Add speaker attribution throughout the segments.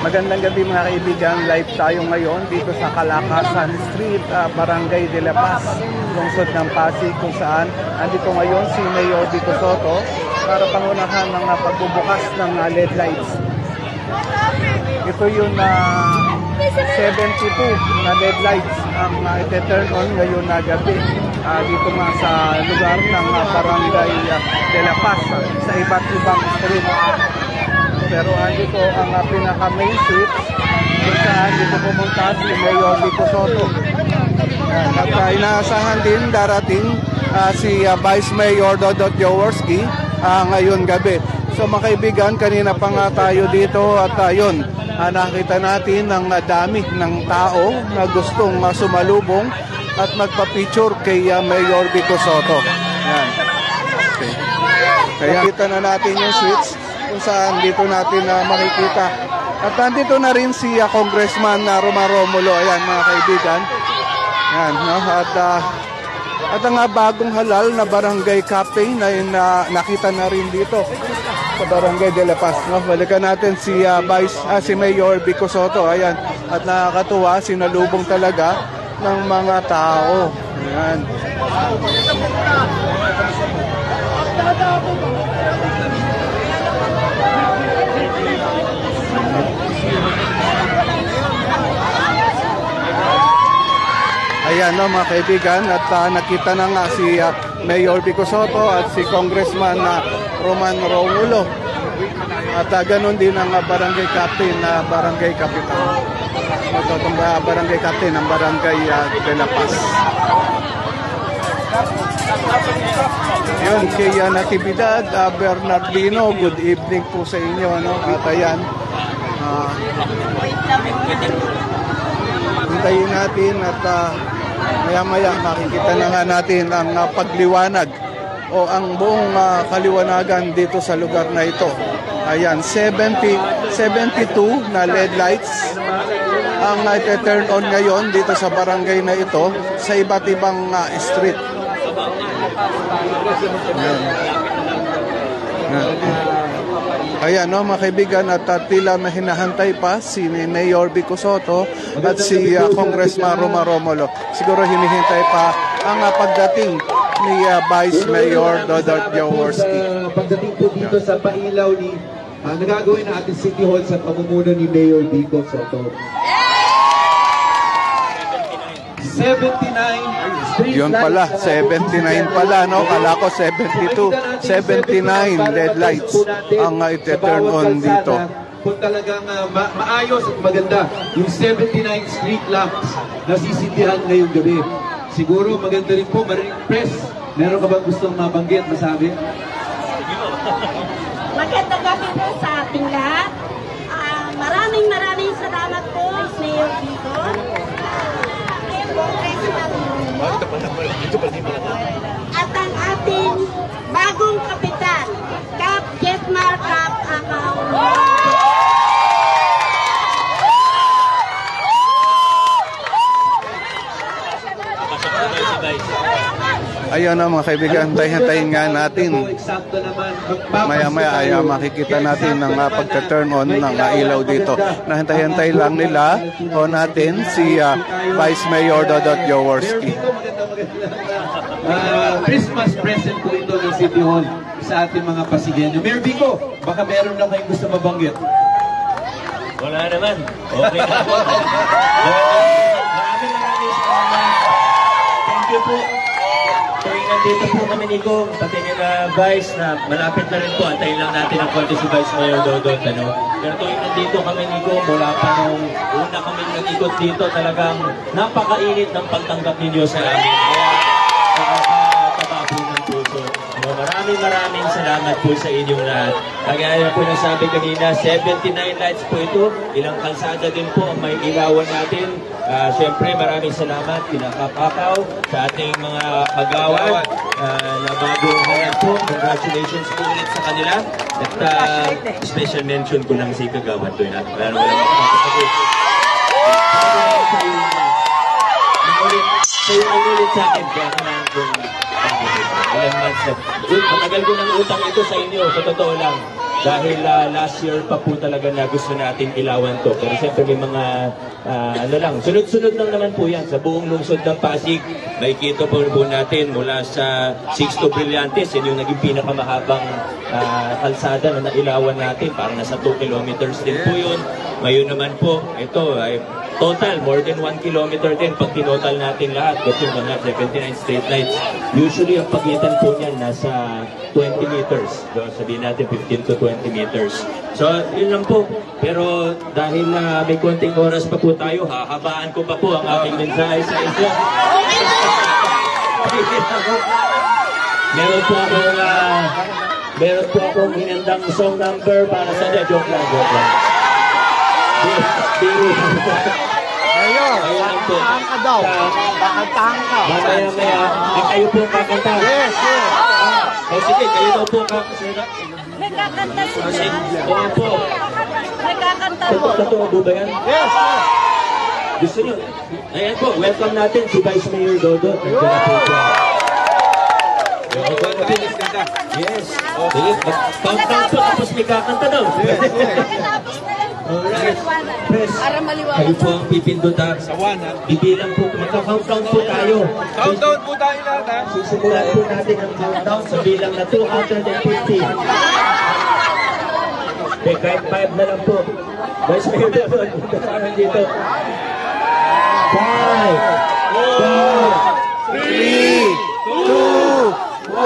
Speaker 1: Magandang gabi mga kaibigan, live tayo ngayon dito sa Calakasan Street, Barangay de la Paz, lungsod ng Pasig, kung saan andito ngayon si Mayor Vico Sotto para pangunahan ng pagbubukas ng LED lights. Ito yung 72 na LED lights ang ite-turn on ngayon na gabi dito nga sa lugar ng Barangay de la Paz sa iba't ibang street. Pero andito ang pinaka-main street kung saan dito pumunta si Mayor Vico Sotto. At inaasahan din darating si Vice Mayor Dodot Jaworski ngayon gabi. So mga kaibigan, kanina pa nga tayo dito at yun, nakita natin ang dami ng tao na gustong sumalubong at magpa-picture kay Mayor Vico Sotto. Yan. Okay. Kaya kita na natin yung seats kung saan dito natin makikita. At nandito na rin si Congressman Roman Romulo. Ayan mga kaibigan. Yan, no? At ang bagong halal na barangay captain na nakita na rin dito sa Barangay de la Paz. No? Balikan natin si Mayor Vico Sotto. Ayan. At nakakatuwa, sinalubong talaga ng mga tao. Ayan. Ayan no mga kaibigan, at nakita na nga si Mayor Vico Sotto at si Congressman Roman Romulo. At ganun din ang barangay captain na barangay kapitan. Itong barangay captain ng Barangay de la Paz. Yun, kay Natividad Bernardino, good evening po sa inyo. No? At ayan, hintayin natin at maya-maya makikita na nga natin ang pagliwanag o ang buong kaliwanagan dito sa lugar na ito. Ayan, 72 na LED lights ang turn on ngayon dito sa barangay na ito sa iba't ibang street. Ayan no mga kaibigan, at tila may hinahantay pa si Mayor Vico Sotto at si Congressman Roman Romulo. Siguro hinihintay pa ang pagdating ni Vice Mayor Dodot Jaworski.
Speaker 2: Pagdating po dito sa pailaw ni nagagawin na ating City Hall sa pamumuno ni Mayor Vico Sotto. 79 street
Speaker 1: yun pala, 79 pala, no? Kala ko 72, 79 LED lights ang ite-turn on dito.
Speaker 2: Kung talagang maayos at maganda yung 79 street lamps na sisindihan ngayong gabi. Siguro maganda rin po, press. Meron ka bang gustong mabanggit, masabi?
Speaker 3: Magandang gabi po sa ating lahat. Maraming salamat po, Mayor Vico. At ang ating bagong kapitan, Cap Jetmar Cap Akaw.
Speaker 1: Ayun na mga kaibigan, hintayin nga natin. Maya-maya ay makikita natin ng pagka-turn on ng ilaw dito. Nahintay-hintay lang nila o natin si Vice Mayor Dodot Jaworski.
Speaker 2: Christmas present po ito ng City Hall sa ating mga Pasigueño. Mayor Vico, baka meron lang kayong gusto mabanggit.
Speaker 4: Wala naman. Okay na po. Maraming salamat. Thank you po. Tuwing nandito po kami ni Gong, pati nila Vice na malapit na rin po. Antayin lang natin ang konti si Vice Mayor Dodot. Pero tuwing nandito kami ni Gong, mula pa nung una kami nag-ikot dito, talagang napakainit ng pagtanggap ninyo sa amin. Nakakataba po ng puso. Maraming salamat po sa inyong lahat. Kagaya po nasabi kanina, 79 lights po ito. Ilang kalsada din po ang may ilawan natin. Siyempre maraming salamat pinakapakaw sa ating mga kagawad na bagong hayan po. Congratulations po ulit sa kanila. At special mention ko lang si kagawad doon. Ulit sa akin, kaya ka lang kung ilang months na. Matagal ko ng utang ito sa inyo, sa totoo lang. dahil last year pa po talaga na gusto natin ilawan to. Pero siyempre may mga sunod-sunod lang naman po yan sa buong lungsod ng Pasig. Makikita po natin mula sa 6 to Brillantes, yun yung naging pinakamahabang kalsada na nailawan natin. Parang nasa 2 kilometers din po yun. Ngayon naman po, ito ay total, more than 1 kilometer din pag tinotal natin lahat. Kasi mga 79 street lights. Usually, ang pagitan po niyan nasa 20 meters. So, sabihin natin 15 to 20 meters. So, yun lang po. Pero dahil may konting oras pa po tayo, hahabaan ko pa po ang aking mensahe sa inyo. Meron po akong hinandang song number para sa joke lang.
Speaker 1: Ayun, kantahan ka daw. Kantahan ka.
Speaker 4: Mamaya, kayo po kakanta.
Speaker 1: Yes.
Speaker 4: Sige, kayo daw po kakanta.
Speaker 3: Nagkakanta sila.
Speaker 4: Oo po.
Speaker 3: Nagkakanta po.
Speaker 4: Totoo po ba yan?
Speaker 1: Yes.
Speaker 4: Gusto nyo? Ayan po, welcome natin si Vice Mayor Dodo. Nandiyan na po siya. Yes. Sige, countdown po tapos may kakanta daw. Alright. Press. Kayo po ang pipindot sa 1. Bibilang po. Magka-countdown po tayo.
Speaker 2: Countdown po tayo lahat, ha?
Speaker 4: Susimulan po natin ang countdown sa bilang na 250. Okay, kahit 5 na lang po. Vice Mayor Dodo, parang dito. 5, 4,
Speaker 1: 3, 2, 1.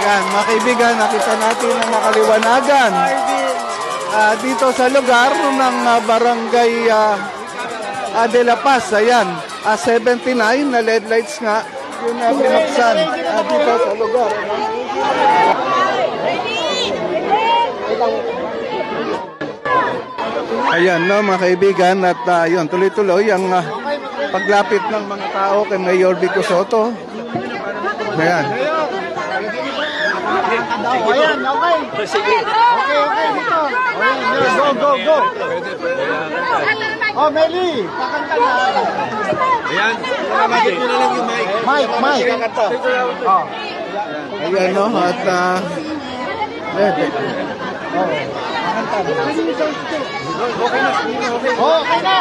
Speaker 1: Yan, mga kaibigan, nakita natin ang makaliwanagan dito sa lugar ng barangay De La Paz. Ayan, 79 na LED lights nga yung binuksan dito sa lugar. Ayan, no, mga kaibigan, at yun, tuloy-tuloy ang paglapit ng mga tao kay Mayor Vico Soto. Ayan. Ayan, okay.
Speaker 4: Sige.
Speaker 1: Okay, dito. Go. Oh, Meli, kakanta na.
Speaker 2: Ayan, magit mo na lang yung mic.
Speaker 1: Mike. Kakanta. Oh. Ayan, no, at okay na.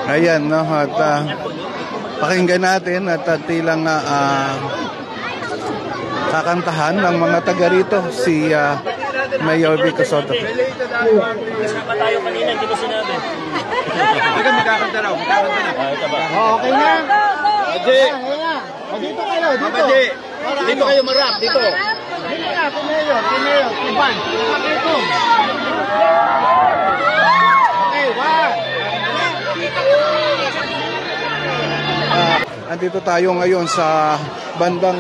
Speaker 1: Ayan, no, at pakinggan natin at tilang kakantahan ng mga taga rito si Mayor Vico Soto.
Speaker 4: Kasama tayo kanina, hindi ko sinabi.
Speaker 2: Teka, magkakanta raw.
Speaker 4: Ito ba?
Speaker 1: Okay na.
Speaker 2: Aji!
Speaker 1: Dito kayo, dito.
Speaker 2: Aji! Dito kayo marap, dito.
Speaker 1: Dito na, si Mayor, Ivan. Dito. Okay, one. Andito tayo ngayon sa bandang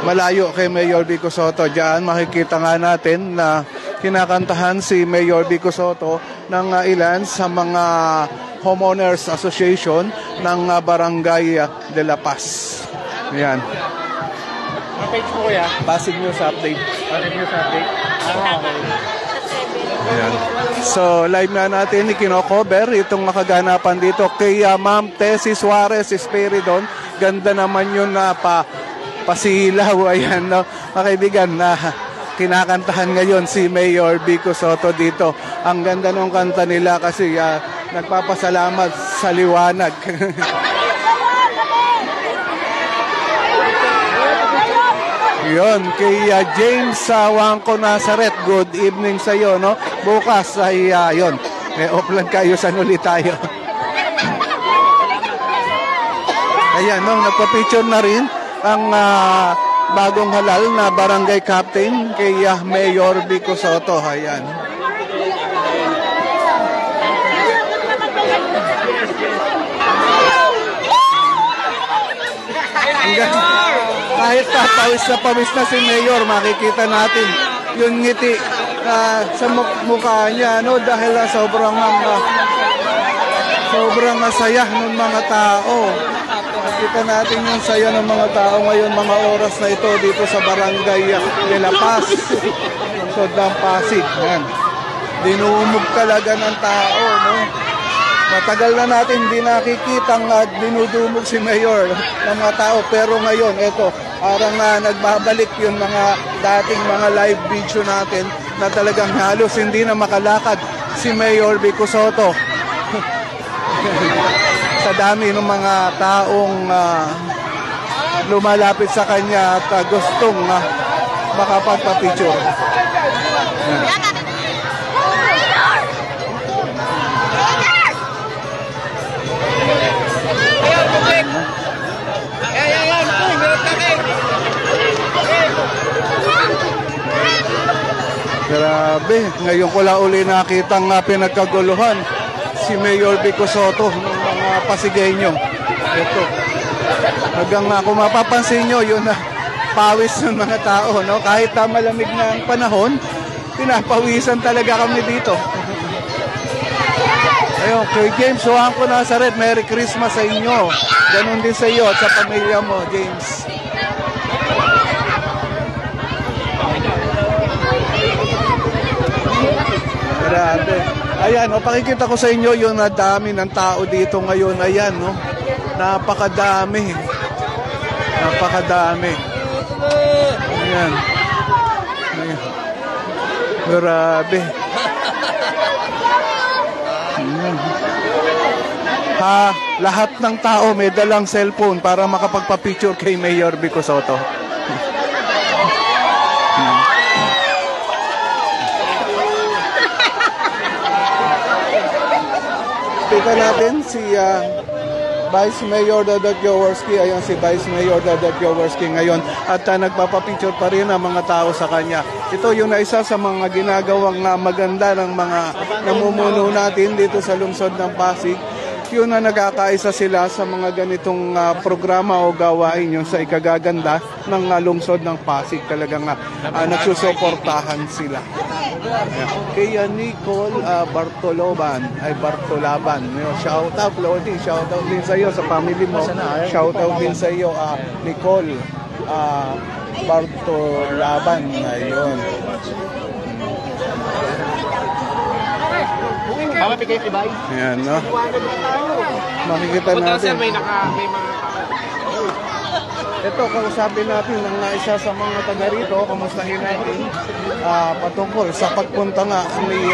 Speaker 1: malayo kay Mayor Vico Soto. Diyan makikita nga natin na kinakantahan si Mayor Vico Soto ng ilan sa mga Homeowners Association ng Barangay De La Paz. Ayan.
Speaker 2: Page mo kuya.
Speaker 1: Pasig News Update.
Speaker 2: Pasig News Update.
Speaker 1: Ayan. So, live na natin ikino-cover itong makaganapan dito kay Ma'am Tessie Suarez Esperidon. Ganda naman yun na pasilaw. Ayan, no? Mga kaibigan, na kinakantahan ngayon si Mayor Vico Soto dito. Ang ganda ng kanta nila kasi nagpapasalamat sa liwanag. Yun, kay James Wangko Nazaret, good evening sa iyo, no? Bukas ay yun, may offline kayo, saan ulit tayo? Ayan, no, nagpa-picture na rin ang bagong halal na barangay captain kay Mayor Vico Soto. Ayan. Kahit pawis na si Mayor, makikita natin yung ngiti sa mukha niya, no? Dahil sobrang saya ng mga tao. Makikita natin yung saya ng mga tao ngayon, mga oras na ito dito sa Barangay De La Paz, lungsod ng Pasig. Yan. Dinumog talaga ng tao, no? Matagal na natin hindi nakikitang dinudumog si Mayor ng mga tao. Pero ngayon, eto, parang nagbabalik yung mga dating mga live video natin na talagang halos hindi na makalakad si Mayor Vico Sotto. Sa dami ng mga taong lumalapit sa kanya at gustong makapagpa-picture. Grabe, ngayon ko lang uli nakitang pinagkaguluhan si Mayor Vico Sotto ng mga Pasigueño. Ito. Hanggang kung mapapansin nyo, yun na pawis ng mga tao, no? Kahit malamig na ang panahon, pinapawisan talaga kami dito. Ayun, kay James Juanco Nazaret, Merry Christmas sa inyo. Ganon din sa iyo at sa pamilya mo, James. Grabe. Ayan, pakikita ko sa inyo yung dami ng tao dito ngayon. Ayan, no? Napakadami. Napakadami. Ayan. Ayan. Grabe. Ayan. Lahat ng tao may dalang cellphone para makapagpa-picture kay Mayor Vico Sotto. Kita natin si Vice Mayor Dodot Jaworski. Ayun si Vice Mayor Dodot Jaworski ngayon at nagpapapicture pa rin ang mga tao sa kanya. Ito yung isa sa mga ginagawang maganda ng mga namumuno natin dito sa lungsod ng Pasig. Yun na nagkakaisa sila sa mga ganitong programa o gawain yung sa ikagaganda ng lungsod ng Pasig. Talagang nagsusuportahan sila. Kay Nicole Bartolaban, shout out Lodi, shout out din sa iyo sa family mo. Shout out din sa iyo Nicole Bartolaban. Ayun. Ayan, no? Makikita natin. Ito, kausapin natin ang isa sa mga taga rito. Kamustahin natin patungkol sa pagpunta nga ni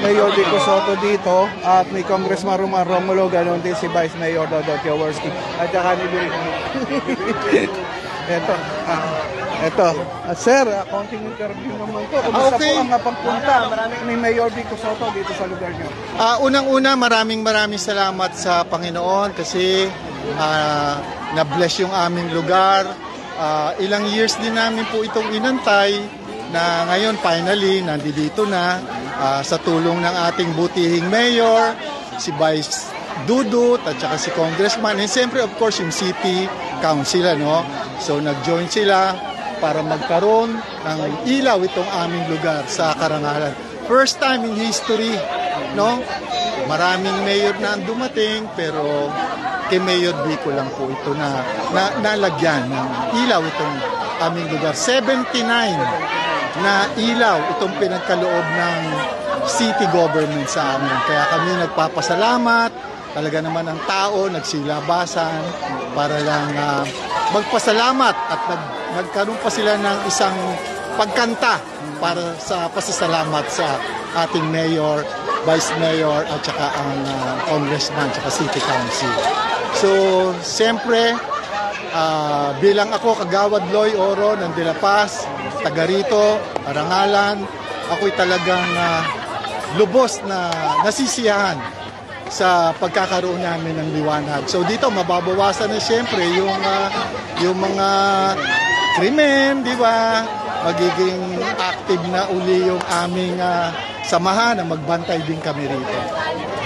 Speaker 1: Mayor Vico Sotto dito at ni Congressman Romulo, ganoon din si Vice Mayor Dodot Jaworski at saka ni Luis. Ito. Sir, konting interview naman ko. Kumusta po ang pagpunta ni Mayor Vico Sotto dito sa lugar niyo?
Speaker 5: Unang-una, maraming salamat sa Panginoon kasi na-bless yung aming lugar. Ilang years din namin po itong inantay na ngayon finally nandito na sa tulong ng ating butihing mayor, si Vice Dudut at saka si Congressman and siyempre of course yung City Council, no? So nag-join sila para magkaroon ng ilaw itong aming lugar sa Karangalan. First time in history, no? Maraming mayor na dumating pero kay Mayor Vico lang po ito na nalagyan ng ilaw itong aming lugar. 79 na ilaw itong pinagkaloob ng city government sa amin. Kaya kami nagpapasalamat. Talaga naman ang tao nagsilabasan para lang magpasalamat at nagkaroon pa sila ng isang pagkanta para sa pasasalamat sa ating mayor, vice mayor at saka ang congressman at city council. So, siyempre, bilang ako, Kagawad Loy Oro ng De La Paz, taga rito, Karangalan, ako'y talagang lubos na nasisiyahan sa pagkakaroon namin ng liwanag. So dito, mababawasan na siyempre yung mga krimen, di ba? Magiging active na uli yung aming samahan na magbantay din kami rito.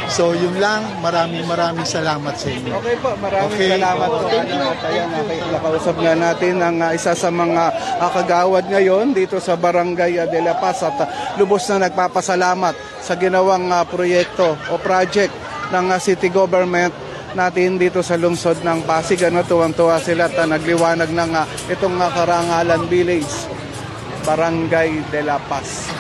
Speaker 5: So yun lang, maraming salamat sa inyo.
Speaker 1: Okay po, maraming salamat po. Ayan, nakausap nga natin ang isa sa mga kagawad ngayon dito sa Barangay De La Paz at lubos na nagpapasalamat sa ginawang proyekto o project ng city government natin dito sa lungsod ng Pasig. Tuwang-tuwa sila at nagliwanag ng itong Karangalan Village, Barangay De La Paz.